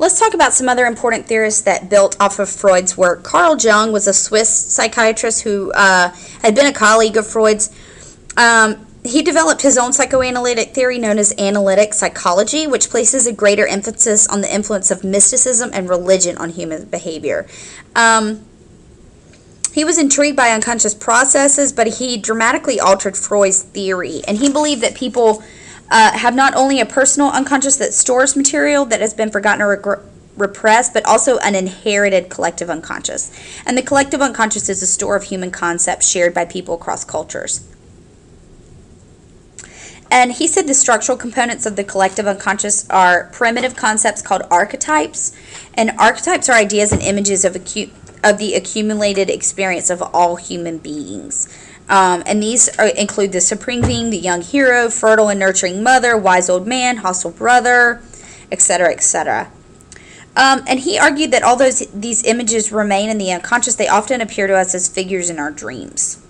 Let's talk about some other important theorists that built off of Freud's work. Carl Jung was a Swiss psychiatrist who had been a colleague of Freud's. He developed his own psychoanalytic theory known as analytic psychology, which places a greater emphasis on the influence of mysticism and religion on human behavior. He was intrigued by unconscious processes, but he dramatically altered Freud's theory, and he believed that people have not only a personal unconscious that stores material that has been forgotten or repressed, but also an inherited collective unconscious. And the collective unconscious is a store of human concepts shared by people across cultures. And he said the structural components of the collective unconscious are primitive concepts called archetypes. And archetypes are ideas and images of the accumulated experience of all human beings. And these include the supreme being, the young hero, fertile and nurturing mother, wise old man, hostile brother, etc., etc. And he argued that although these images remain in the unconscious, they often appear to us as figures in our dreams.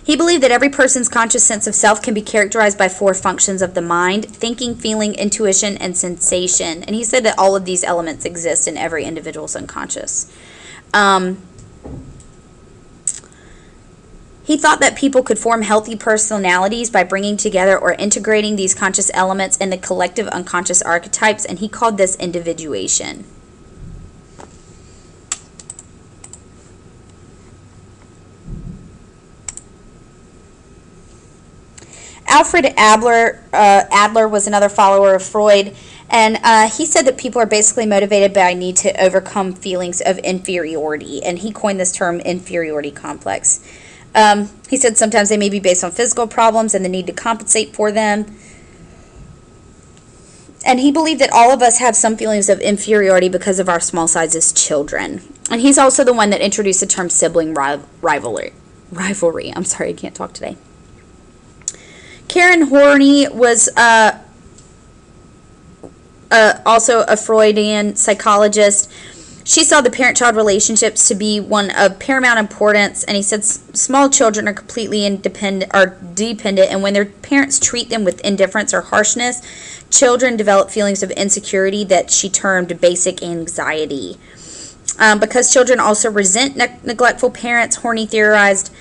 He believed that every person's conscious sense of self can be characterized by 4 functions of the mind: thinking, feeling, intuition, and sensation. And he said that all of these elements exist in every individual's unconscious. He thought that people could form healthy personalities by bringing together or integrating these conscious elements in the collective unconscious archetypes, and he called this individuation. Alfred Adler was another follower of Freud, and he said that people are basically motivated by a need to overcome feelings of inferiority, and he coined this term inferiority complex. He said sometimes they may be based on physical problems and the need to compensate for them. And he believed that all of us have some feelings of inferiority because of our small size as children. And he's also the one that introduced the term sibling rivalry. I'm sorry, I can't talk today. Karen Horney was also a Freudian psychologist. She saw the parent-child relationships to be one of paramount importance, and he said small children are completely dependent, and when their parents treat them with indifference or harshness, children develop feelings of insecurity that she termed basic anxiety. Because children also resent neglectful parents, Horney theorized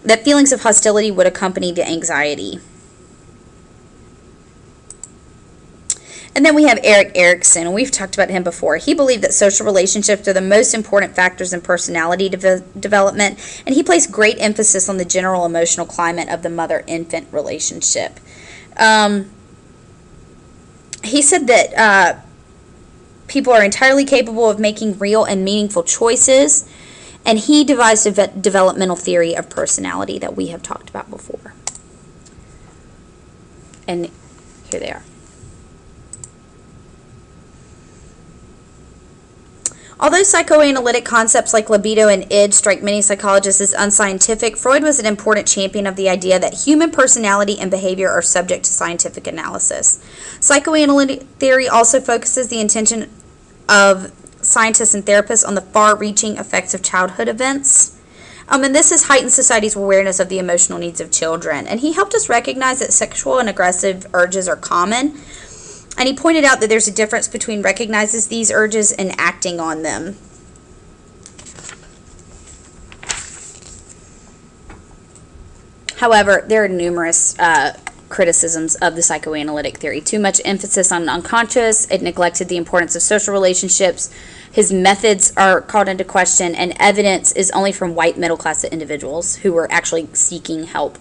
that feelings of hostility would accompany the anxiety. And then we have Erik Erikson, and we've talked about him before. He believed that social relationships are the most important factors in personality development, and he placed great emphasis on the general emotional climate of the mother-infant relationship. He said that people are entirely capable of making real and meaningful choices, and he devised a developmental theory of personality that we have talked about before. And here they are. Although psychoanalytic concepts like libido and id strike many psychologists as unscientific, Freud was an important champion of the idea that human personality and behavior are subject to scientific analysis. Psychoanalytic theory also focuses the attention of scientists and therapists on the far-reaching effects of childhood events. And this has heightened society's awareness of the emotional needs of children. And he helped us recognize that sexual and aggressive urges are common. And he pointed out that there's a difference between recognizing these urges and acting on them. However, there are numerous criticisms of the psychoanalytic theory. Too much emphasis on unconscious, it neglected the importance of social relationships, his methods are called into question, and evidence is only from white middle-class individuals who were actually seeking help